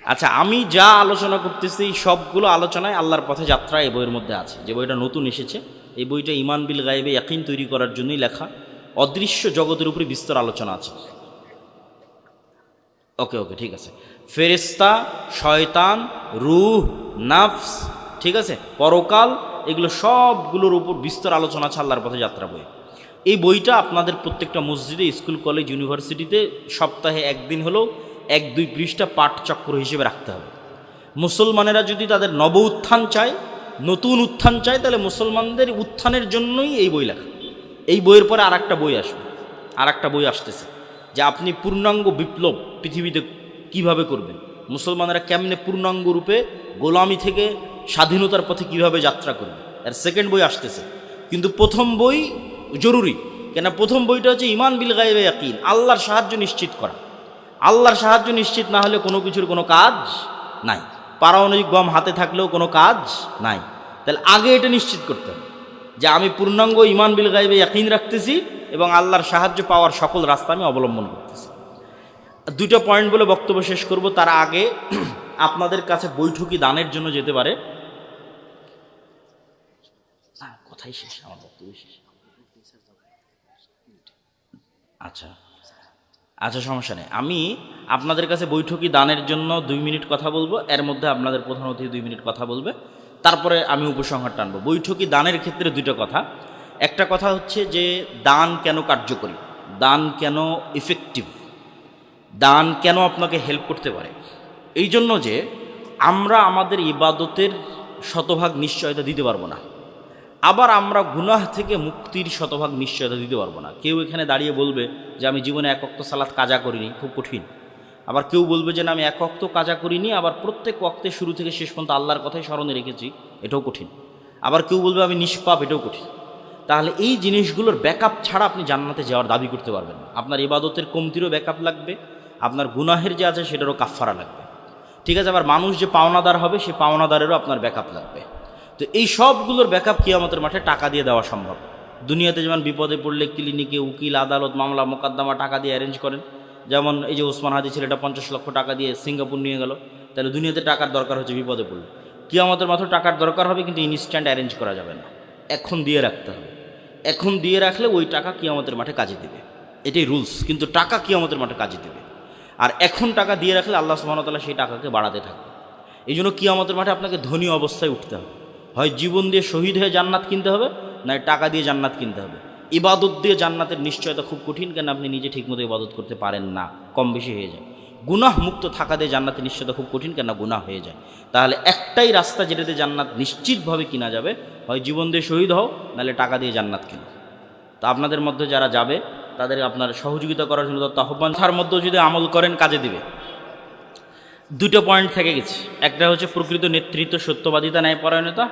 আচ্ছা, আমি যা আলোচনা করতেছি সবগুলো আলোচনায় আল্লাহর পথে যাত্রা এই বইয়ের মধ্যে আছে। যে বইটা নতুন এসেছে, এই বইটা ঈমান বিল গায়বে ইয়াকিন তৈরি করার জন্যই লেখা। অদৃশ্য জগতের উপরে বিস্তর আলোচনা আছে। ওকে ওকে ঠিক আছে। ফেরেশতা, শয়তান, রূহ, নাফস, ঠিক আছে, পরকাল, এগুলো সবগুলোর উপর বিস্তর আলোচনা আছে আল্লাহর পথে যাত্রা বই। এই বইটা আপনাদের প্রত্যেকটা মসজিদে, স্কুল, কলেজ, ইউনিভার্সিটিতে সপ্তাহে একদিন হলেও 1-2 পৃষ্ঠা পাঠচক্র হিসেবে রাখতে হবে। মুসলমানেরা যদি তাদের নব উত্থান চায়, নতুন উত্থান চায়, তাহলে মুসলমানদের উত্থানের জন্যই এই বই লেখা। এই বইয়ের পরে আর একটা বই আসবে, আর একটা বই আসতেছে, যে আপনি পূর্ণাঙ্গ বিপ্লব পৃথিবীতে কিভাবে করবেন, মুসলমানেরা কেমনে পূর্ণাঙ্গ রূপে গোলামি থেকে স্বাধীনতার পথে কিভাবে যাত্রা করবে। এর সেকেন্ড বই আসতেছে, কিন্তু প্রথম বই জরুরি। কেন প্রথম বইটা হচ্ছে ঈমান বিল গায়বে ইয়াকিন, আল্লাহর সাহায্য নিশ্চিত করা। আল্লাহর সাহায্য নিশ্চিত না হলে কোনো কিছুর কোনো কাজ নাই, পারমাণবিক বম হাতে থাকলেও কোনো কাজ নাই। তাহলে আগে এটা নিশ্চিত করতে হবে যে আমি পূর্ণাঙ্গ ঈমান বিল গায়বে ইয়াকিন রাখতেছি এবং আল্লাহর সাহায্য পাওয়ার সকল রাস্তা আমি অবলম্বন করতেছি। দুটো পয়েন্ট বলে বক্তব্য শেষ করব। তার আগে আপনাদের কাছে বৈঠকি দানের জন্য যেতে পারে, কথাই শেষ, আমার বক্তব্য শেষ। আচ্ছা আচ্ছা, সমস্যা নেই। আমি আপনাদের কাছে বৈঠকি দানের জন্য 2 মিনিট কথা বলবো, এর মধ্যে আপনাদের প্রধান অতিথি 2 মিনিট কথা বলবে, তারপরে আমি উপসংহার টানবো। বৈঠকি দানের ক্ষেত্রে দুটো কথা। একটা কথা হচ্ছে যে দান কেন কার্যকরী, দান কেন ইফেক্টিভ, দান কেন আপনাকে হেল্প করতে পারে। এই জন্য যে আমরা আমাদের ইবাদতের শতভাগ নিশ্চয়তা দিতে পারবো না, আবার আমরা গুনাহ থেকে মুক্তির শতভাগ নিশ্চয়তা দিতে পারবো না। কেউ এখানে দাঁড়িয়ে বলবে যে আমি জীবনে 1 ওয়াক্ত সালাত কাজা করিনি, খুব কঠিন। আবার কেউ বলবে যে না আমি 1 ওয়াক্ত কাজা করিনি, আবার প্রত্যেক ওয়াক্তে শুরু থেকে শেষ পর্যন্ত আল্লাহর কথাই স্মরণে রেখেছি, এটাও কঠিন। আবার কেউ বলবে আমি নিষ্পাপ, এটাও কঠিন। তাহলে এই জিনিসগুলোর ব্যাকআপ ছাড়া আপনি জান্নাতে যাওয়ার দাবি করতে পারবেন না। আপনার ইবাদতের কমতিরও ব্যাকআপ লাগবে, আপনার গুনাহের যে আছে সেটারও কাফফারা লাগবে, ঠিক আছে। আবার মানুষ যে পাওনাদার হবে সে পাওনাদারেরও আপনার ব্যাকআপ লাগবে। তো এই সবগুলোর ব্যাকআপ কিয়ামতের মাঠে টাকা দিয়ে দেওয়া সম্ভব। দুনিয়াতে যেমন বিপদে পড়লে ক্লিনিকে উকিল, আদালত, মামলা মোকদ্দমা টাকা দিয়ে অ্যারেঞ্জ করেন, যেমন এই যে ওসমান হাদি ছেলেটা 50 লক্ষ টাকা দিয়ে সিঙ্গাপুর নিয়ে গেল, তাহলে দুনিয়াতে টাকার দরকার হচ্ছে বিপদে পড়লে। কিয়ামতের মাত্র টাকার দরকার হবে, কিন্তু ইনস্ট্যান্ট অ্যারেঞ্জ করা যাবে না, এখন দিয়ে রাখতে হবে। এখন দিয়ে রাখলে ওই টাকা কিয়ামতের মাঠে কাজে দেবে, এটাই রুলস। কিন্তু টাকা কিয়ামতের মাঠে কাজে দেবে। আর এখন টাকা দিয়ে রাখলে আল্লাহ সুবহানাহু ওয়া তাআলা সেই টাকাকে বাড়াতে থাকবে। এই জন্য কিয়ামতের মাঠে আপনাকে ধনী অবস্থায় উঠতে হবে, হয় জীবন দিয়ে শহীদ হয়ে জান্নাত কিনতে হবে, নয় টাকা দিয়ে জান্নাত কিনতে হবে। ইবাদত দিয়ে জান্নাতের নিশ্চয়তা খুব কঠিন, কেন আপনি নিজে ঠিকমতো ইবাদত করতে পারেন না, কম বেশি হয়ে যায়। গুনাহ মুক্ত থাকা দিয়ে জান্নাতের নিশ্চয়তা খুব কঠিন, কেন গুনাহ হয়ে যায়। তাহলে একটাই রাস্তা যেটাতে জান্নাত নিশ্চিতভাবে কিনা যাবে, হয় জীবন দিয়ে শহীদ হও, নাহলে টাকা দিয়ে জান্নাত কিনো। তা আপনাদের মধ্যে যারা যাবে তাদের আপনার সহযোগিতা করার জন্য তত আহ্বান। তার মধ্যেও যদি আমল করেন কাজে দিবে। দুটো পয়েন্ট থেকে গেছে, একটা হচ্ছে প্রকৃত নেতৃত্ব, সত্যবাদিতা, ন্যায়পরায়ণতা,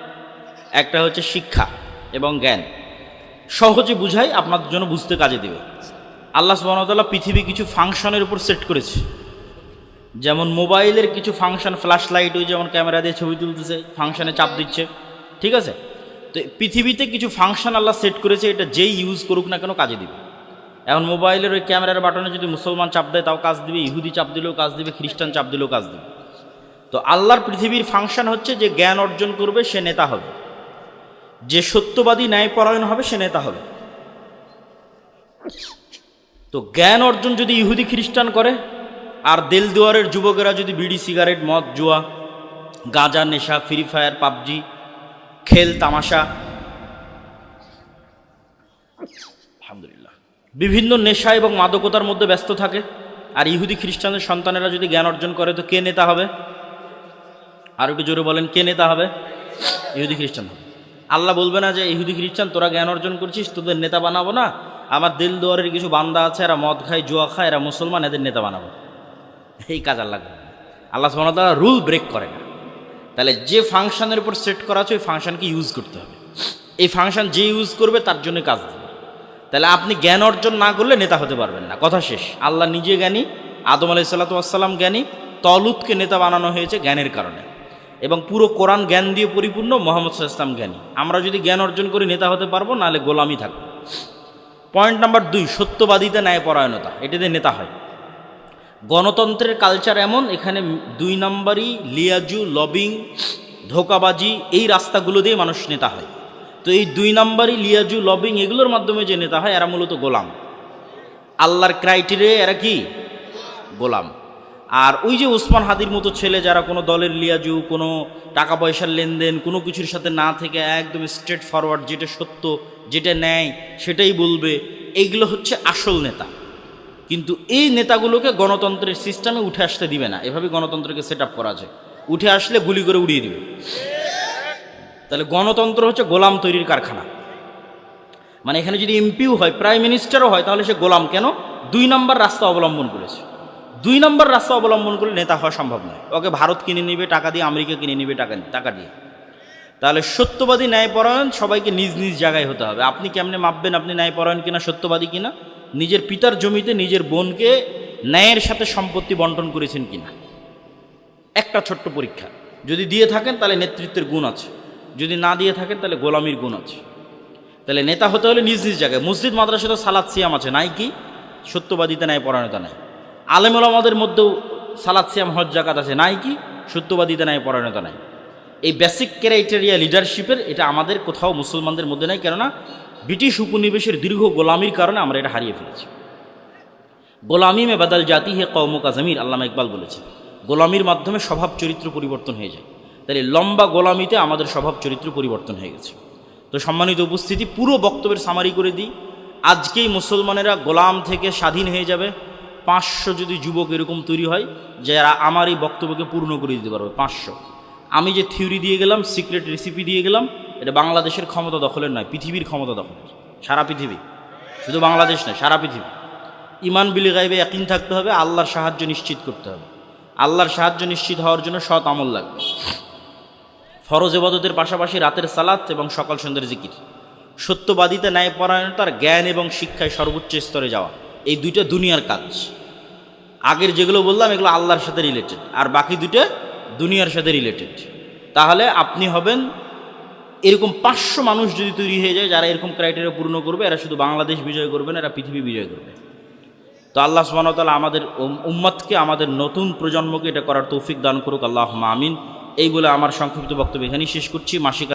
একটা হচ্ছে শিক্ষা এবং জ্ঞান। সহজে বুঝাই, আপনার জন্য বুঝতে কাজে দিবে। আল্লাহ সুবহানাহু ওয়া তাআলা পৃথিবী কিছু ফাংশনের উপর সেট করেছে, যেমন মোবাইলের কিছু ফাংশন, ফ্ল্যাশ লাইট, ওই যেমন ক্যামেরা দিয়ে ছবি তুলতেছে, ফাংশনে চাপ দিচ্ছে, ঠিক আছে। তো পৃথিবীতে কিছু ফাংশন আল্লাহ সেট করেছে, এটা যেই ইউজ করুক না কেন কাজে দিবে। এখন মোবাইলের ওই ক্যামেরার বাটনে যদি মুসলমান চাপ দেয় তাও কাজ দিবে, ইহুদি চাপ দিলেও কাজ দিবে, খ্রিস্টান চাপ দিলেও কাজ দিবে। তো আল্লাহর পৃথিবীর ফাংশন হচ্ছে যে জ্ঞান অর্জন করবে সে নেতা হবে, যে সত্যবাদী ন্যায়পরায়ণ হবে সে নেতা হবে। তো জ্ঞান অর্জন যদি ইহুদি খ্রিস্টান করে, আর দেলদুয়ারের যুবকেরা যদি বিড়ি, সিগারেট, মদ, জুয়া, গাঁজা, নেশা, ফ্রি ফায়ার, পাবজি, খেল তামাশা, আলহামদুলিল্লাহ, বিভিন্ন নেশা এবং মাদকতার মধ্যে ব্যস্ত থাকে, আর ইহুদি খ্রিস্টানের সন্তানেরা যদি জ্ঞান অর্জন করে, তো কে নেতা হবে? আর একটু জোরে বলেন, কে নেতা হবে? ইহুদি খ্রিস্টান হবে। আল্লাহ বলবে না যে ইহুদি খ্রিস্টান তোরা জ্ঞান অর্জন করছিস, তোদের নেতা বানাবো না, আমার দিল দুয়ারের কিছু বান্দা আছে, এরা মদ খায়, জুয়া খায়, এরা মুসলমান, এদের নেতা বানাবো। এই কাজ আল্লাহ করে না। আল্লাহ সুবহানাহু ওয়া তাআলা রুল ব্রেক করে না। তাহলে যে ফাংশনের উপর সেট করা আছে ওই ফাংশনকে ইউজ করতে হবে। এই ফাংশন যে ইউজ করবে তার জন্য কাজ দেবে। তাহলে আপনি জ্ঞান অর্জন না করলে নেতা হতে পারবেন না, কথা শেষ। আল্লাহ নিজে জ্ঞানী, আদম আলাইহিস সালাতু ওয়াস সালাম জ্ঞানী, তলুতকে নেতা বানানো হয়েছে জ্ঞানের কারণে, এবং পুরো কোরআন জ্ঞান দিয়ে পরিপূর্ণ, মুহাম্মদ সাল্লাল্লাহু আলাইহি ওয়াসাল্লাম জ্ঞানী। আমরা যদি জ্ঞান অর্জন করে নেতা হতে পারবো, নাহলে গোলামি থাকবে। পয়েন্ট নাম্বার 2, সত্যবাদিতা, ন্যায়পরায়ণতা, এটাতে নেতা হয়। গণতন্ত্রের কালচার এমন, এখানে 2 নম্বরই লিয়াজু, লবিং, ধোকাবাজি, এই রাস্তাগুলো দিয়ে মানুষ নেতা হয়। তো এই 2 নম্বরই লিয়াজু, লবিং, এগুলোর মাধ্যমে যে নেতা হয় এরা মূলত গোলাম। আল্লাহর ক্রাইটেরিয়া এরা কি? গোলাম। আর ওই যে ওসমান হাদির মতো ছেলে যারা কোনো দলের লিয়াজু, কোনো টাকা পয়সার লেনদেন, কোনো কিছুর সাথে না থেকে একদম স্ট্রেট ফরওয়ার্ড, যেটা সত্য, যেটা ন্যায় সেটাই বলবে, এইগুলো হচ্ছে আসল নেতা। কিন্তু এই নেতাগুলোকে গণতন্ত্রের সিস্টেমে উঠে আসতে দিবে না। এভাবে গণতন্ত্রকে সেট আপ করা আছে, উঠে আসলে গুলি করে উড়িয়ে দিবে। তাহলে গণতন্ত্র হচ্ছে গোলাম তৈরির কারখানা। মানে এখানে যদি এমপিও হয়, প্রাইম মিনিস্টারও হয়, তাহলে সে গোলাম। কেন? 2 নম্বর রাস্তা অবলম্বন করেছে। 2 নম্বর রাস্তা অবলম্বন করলে নেতা হওয়া সম্ভব নয়। ওকে ভারত কিনে নেবে টাকা দিয়ে, আমেরিকা কিনে নেবে টাকা দিয়ে। তাহলে সত্যবাদী ন্যায়পরায়ণ সবাইকে নিজ নিজ জায়গায় হতে হবে। আপনি কেমনে মাপবেন আপনি ন্যায়পরায়ণ কিনা, সত্যবাদী কিনা? নিজের পিতার জমিতে নিজের বোনকে ন্যায়ের সাথে সম্পত্তি বন্টন করেছেন কিনা, একটা ছোট্ট পরীক্ষা। যদি দিয়ে থাকেন তাহলে নেতৃত্বের গুণ আছে, যদি না দিয়ে থাকেন তাহলে গোলামির গুণ আছে। তাহলে নেতা হতে হলে নিজ নিজ জায়গায়। মসজিদ মাদ্রাসাতে সালাত সিয়াম আছে, নাই কি? সত্যবাদিতা নাই, পরায়ণতা নাই। আলেম ওলামাদের মধ্যেও সালাত সিয়াম হজ জাকাত আছে, নাই কি? সত্যবাদিতা নাই, পরায়ণতা নাই। এই বেসিক ক্রাইটেরিয়া লিডারশিপের, এটা আমাদের কোথাও মুসলমানদের মধ্যে নাই। কেননা ব্রিটিশ উপনিবেশের দীর্ঘ গোলামির কারণে আমরা এটা হারিয়ে ফেলেছি। গোলামি মে বাদাল জাতি হে কওম কা জমির, আল্লামা ইকবাল বলেছেন, গোলামির মাধ্যমে স্বভাব চরিত্র পরিবর্তন হয়ে যায়। তাহলে লম্বা গোলামিতে আমাদের স্বভাব চরিত্র পরিবর্তন হয়ে গেছে। তো সম্মানিত উপস্থিতি, পুরো বক্তব্যের সামারি করে দিই। আজকেই মুসলমানেরা গোলাম থেকে স্বাধীন হয়ে যাবে 500 যদি যুবক এরকম তৈরি হয় যারা আমার এই বক্তব্যকে পূর্ণ করে দিতে পারবে। 500। আমি যে থিওরি দিয়ে গেলাম, সিক্রেট রেসিপি দিয়ে গেলাম, এটা বাংলাদেশের ক্ষমতা দখলের নয়, পৃথিবীর ক্ষমতা দখলের। সারা পৃথিবী, শুধু বাংলাদেশ নয়, সারা পৃথিবী। ইমান বিল গায়বে ইয়াকিন থাকতে হবে, আল্লাহর সাহায্য নিশ্চিত করতে হবে। আল্লাহর সাহায্য নিশ্চিত হওয়ার জন্য সৎ আমল লাগবে। ফরজ ইবাদতের পাশাপাশি রাতের সালাত এবং সকাল সন্ধ্যার জিকির। সত্যবাদিতা, ন্যায়পরায়ণতার জ্ঞান এবং শিক্ষায় সর্বোচ্চ স্তরে যাওয়া, এই দুইটা দুনিয়ার কাজ। আগের যেগুলো বললাম এগুলো আল্লাহর সাথে রিলেটেড, আর বাকি দুটো দুনিয়ার সাথে রিলেটেড। তাহলে আপনি হবেন এরকম 500 মানুষ যদি তৈরি হয়ে যায় যারা এরকম ক্রাইটেরিয়া পূর্ণ করবে, এরা শুধু বাংলাদেশ বিজয় করবে না, এরা পৃথিবী বিজয় করবে। তো আল্লাহ সুবহানাহু ওয়া তাআলা আমাদের উম্মতকে, আমাদের নতুন প্রজন্মকে এটা করার তৌফিক দান করুক, আল্লাহুম্মা আমিন। এই বলে আমার সংক্ষিপ্ত বক্তব্য এখানেই শেষ করছি। মাসিক